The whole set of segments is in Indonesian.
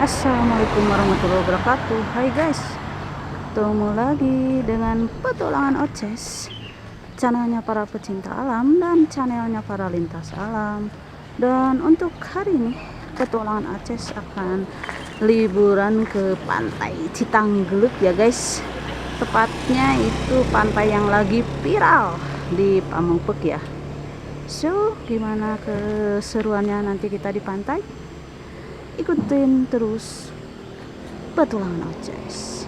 Assalamualaikum warahmatullahi wabarakatuh. Hai guys, ketemu lagi dengan petualangan Oces, channelnya para pecinta alam dan channelnya para lintas alam. Dan untuk hari ini petualangan Oces akan liburan ke pantai Citanggeluk ya guys. Tepatnya itu pantai yang lagi viral di Pamengpeuk ya. So gimana keseruannya nanti kita di pantai? Ikutin terus petualangan Oces.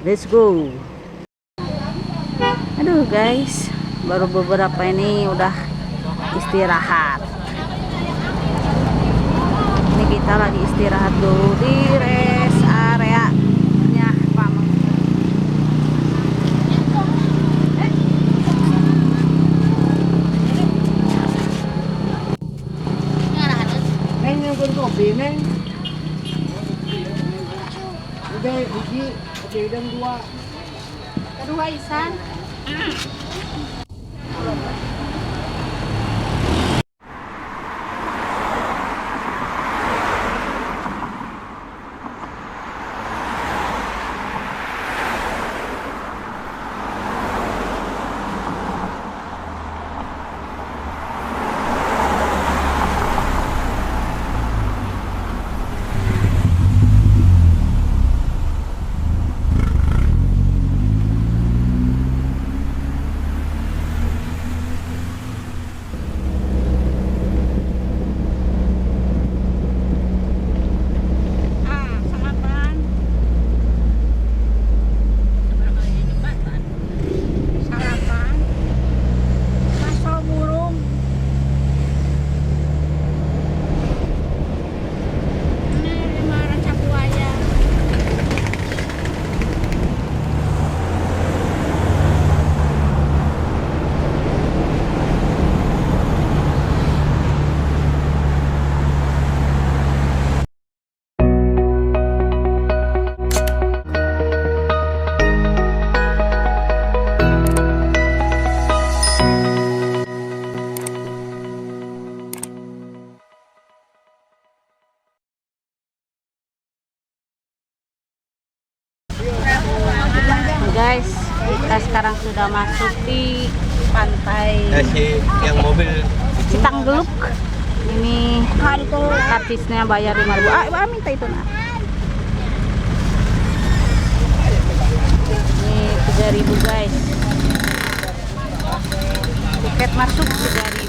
Let's go. Aduh guys, baru beberapa ini udah istirahat. Ini kita lagi istirahat dulu di rest area nya Pamengpeuk. Kopi neng udah biji kopi dan kedua Isan. Guys, kita sekarang sudah masuk di pantai yang mobil Citanggeluk. Ini karcisnya bayar 5.000. Minta itu nah. Ini 3.000 guys. Tiket masuk 3.000.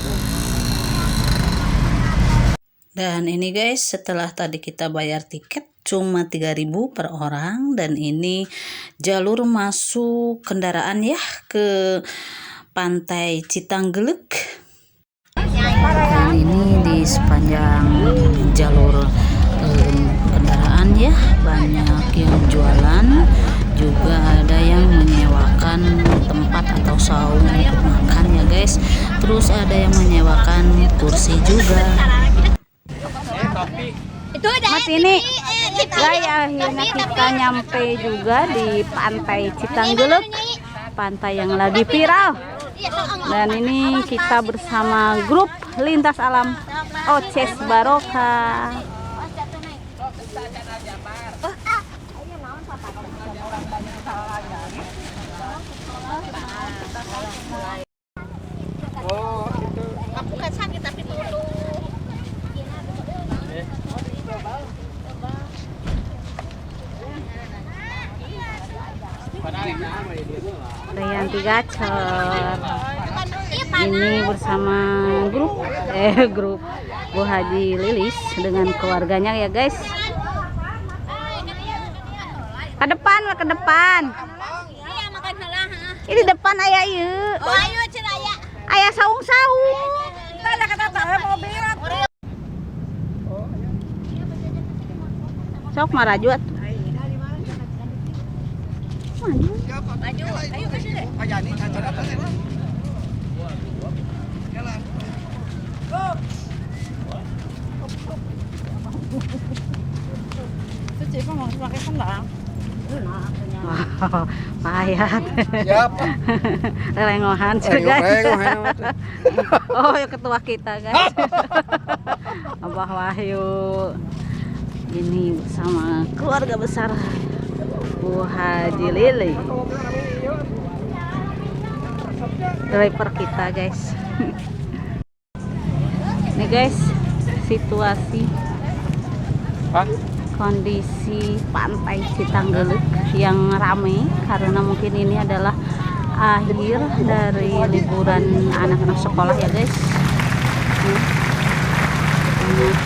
Dan ini guys, setelah tadi kita bayar tiket cuma 3.000 per orang, dan ini jalur masuk kendaraan ya ke pantai Citanggeluk. Dan ini di sepanjang jalur kendaraan ya, banyak yang jualan, juga ada yang menyewakan tempat atau saung untuk makan ya guys. Terus ada yang menyewakan kursi juga. Mas ini guys, akhirnya kita nyampe juga di pantai Citanggeluk, pantai yang lagi viral. Dan ini kita bersama grup lintas alam Oces Barokah. Bukan sakit tapi dulu. Rianti Gacor. Ini bersama grup Bu Haji Lilis dengan keluarganya ya guys. Ke depan lah, ke depan. Ini depan ayah yuk. Oh ayo ceraya. Ayah saung-saung. Kita ada kata mobil. Sok maraju atuh. Maju. Maju. Ayo ke sini. Itu cipong mau pakai sendal. Payat. Siapa? Lelengohan guys. Oh, ya ketua kita guys. Abah Wahyu. Ini bersama keluarga besar Bu Haji Lili. Driver kita guys. Nih guys, situasi kondisi pantai Citanggeluk yang ramai karena mungkin ini adalah akhir dari liburan anak-anak sekolah ya guys. Banyak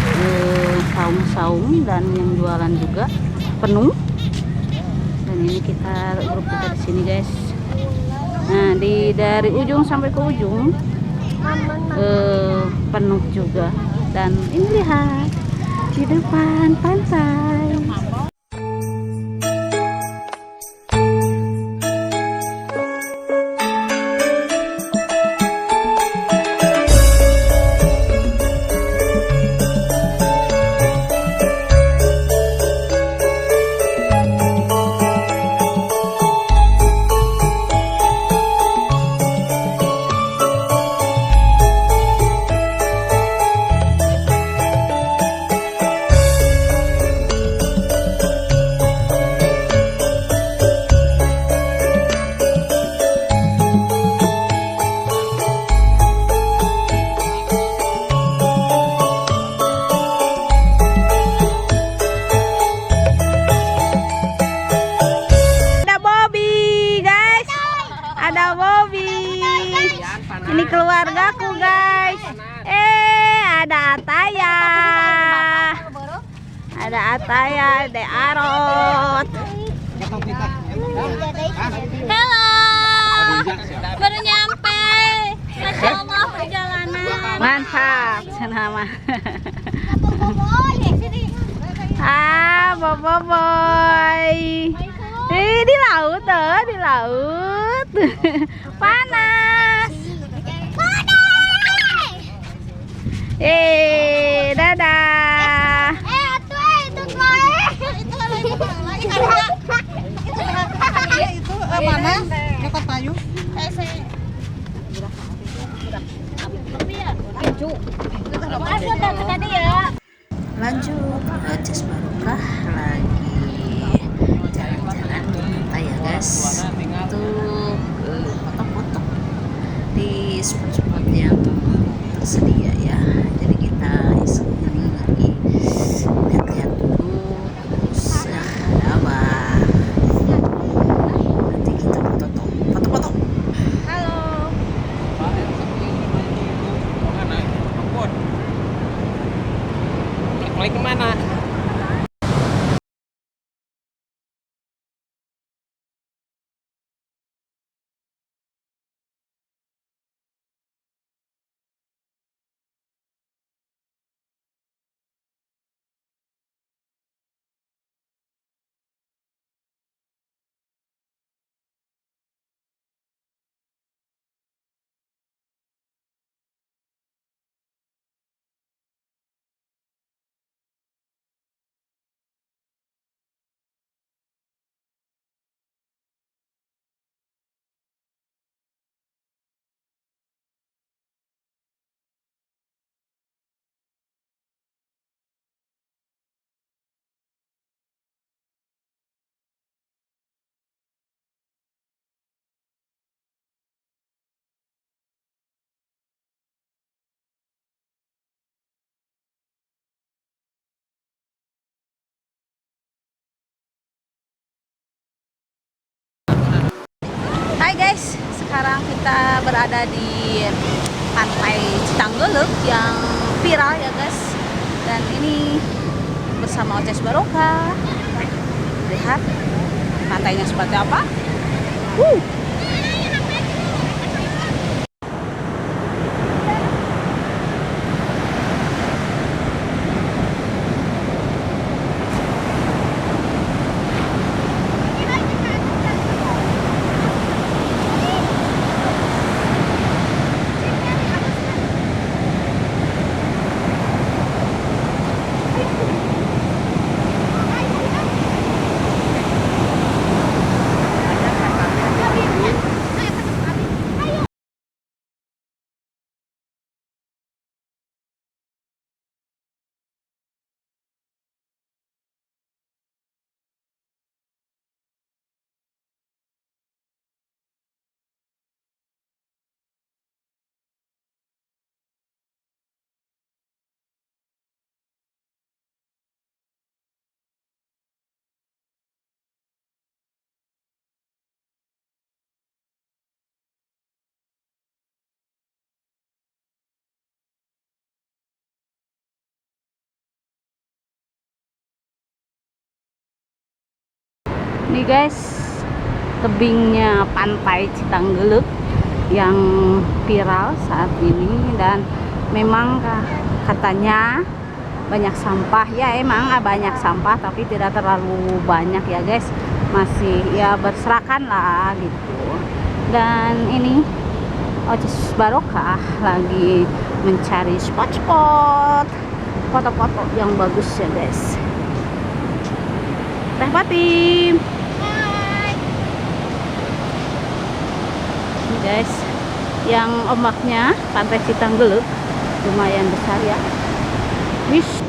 saung-saung dan yang jualan juga penuh. Dan ini grup kita di sini guys. Nah, dari ujung sampai ke ujung penuh juga. Dan ini lihat di depan pantai. Ini keluargaku guys. Ada Ataya, ada Arot. Halo. Baru nyampe. Masya Allah perjalanan. Mantap, senama. Bobo boy. Di laut tuh, di laut. Panas. Dadah. Itu mana? Dekat payu. Lanjut ke Cis Barokah lagi jalan-jalan di pantai ya guys. Untuk foto-foto di spot-spot yang tersedia ya. Jadi kita ini lagi lihat-lihat dulu, terus ya ada apa, nanti kita foto-foto. Halo. Mulai kemana? Hai guys, sekarang kita berada di pantai Citanggeluk yang viral ya guys. Dan ini bersama Cis Barokah. Lihat pantainya seperti apa. Nih guys, tebingnya pantai Citanggeluk yang viral saat ini, dan memang katanya banyak sampah. Ya emang banyak sampah, tapi tidak terlalu banyak ya guys, masih ya berserakan lah gitu. Dan ini Oces Barokah lagi mencari spot-spot foto-foto yang bagus ya guys. Teh Fatim. Ini guys, yang ombaknya pantai Citanggeluk lumayan besar ya. Wish.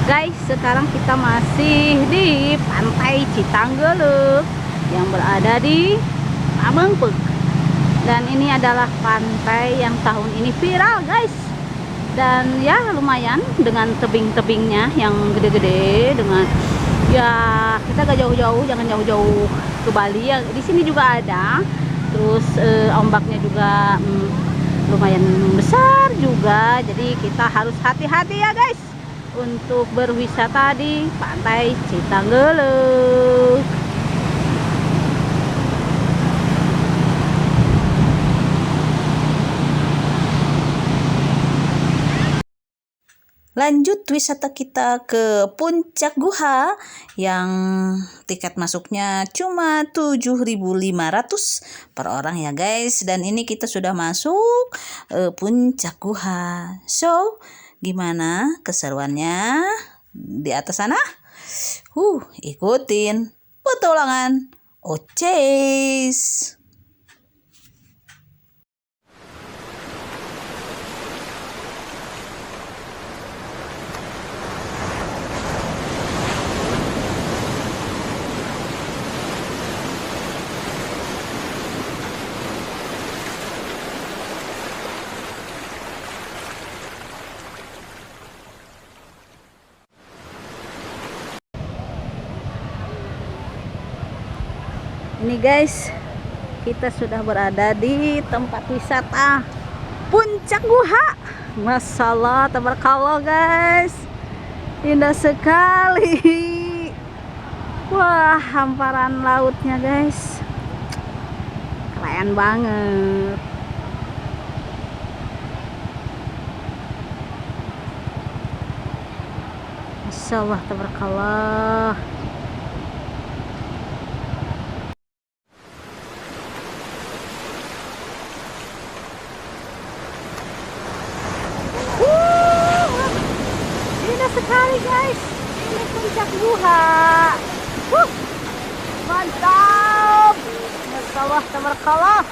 Guys, sekarang kita masih di pantai Citanggeluk yang berada di Pamengpeuk. Dan ini adalah pantai yang tahun ini viral guys. Dan ya lumayan dengan tebing-tebingnya yang gede-gede, dengan ya kita gak jauh-jauh, jangan jauh-jauh ke Bali ya. Di sini juga ada. Terus ombaknya juga lumayan besar juga. Jadi kita harus hati-hati ya guys untuk berwisata di pantai Citanggeluk. Lanjut wisata kita ke Puncak Guha yang tiket masuknya cuma 7.500 per orang ya guys. Dan ini kita sudah masuk Puncak Guha. So, gimana keseruannya di atas sana? Ikutin petualangan Oces. Ini guys, kita sudah berada di tempat wisata Puncak Guha. Masyaallah, tabarakallah guys, indah sekali. Wah, hamparan lautnya guys, keren banget. Masyaallah, tabarakallah. sekali guys. Ini puncak Guha. Mantap. Masya Allah, tabarakallah.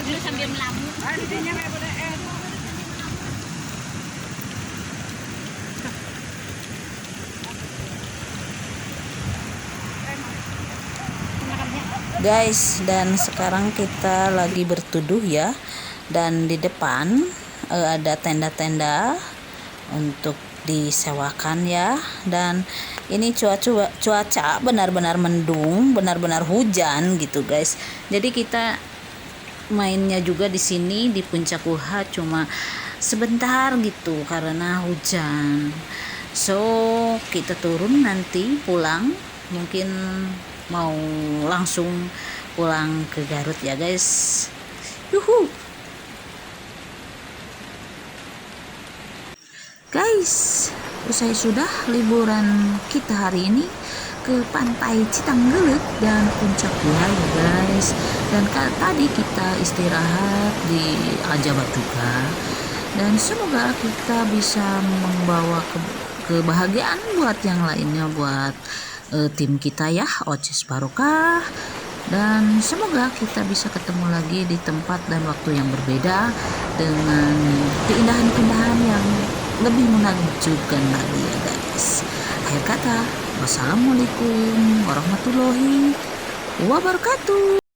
Dulu sambil melamun. Guys, dan sekarang kita lagi bertuduh ya. Dan di depan ada tenda-tenda untuk disewakan ya. Dan ini cuaca benar-benar mendung, benar-benar hujan gitu guys. Jadi kita mainnya juga di sini di Puncak Guha cuma sebentar gitu karena hujan. So kita turun nanti pulang, mungkin mau langsung pulang ke Garut ya guys. Yuhu. Guys, usai sudah liburan kita hari ini ke pantai Citanggelut dan Puncak Guha ya guys. Dan tadi kita istirahat di Ajabatuga. Dan semoga kita bisa membawa kebahagiaan buat yang lainnya, buat tim kita ya, Oces Barokah. Dan semoga kita bisa ketemu lagi di tempat dan waktu yang berbeda dengan keindahan-keindahan yang lebih menakjubkan lagi ya guys. Akhir kata, wassalamualaikum warahmatullahi wabarakatuh.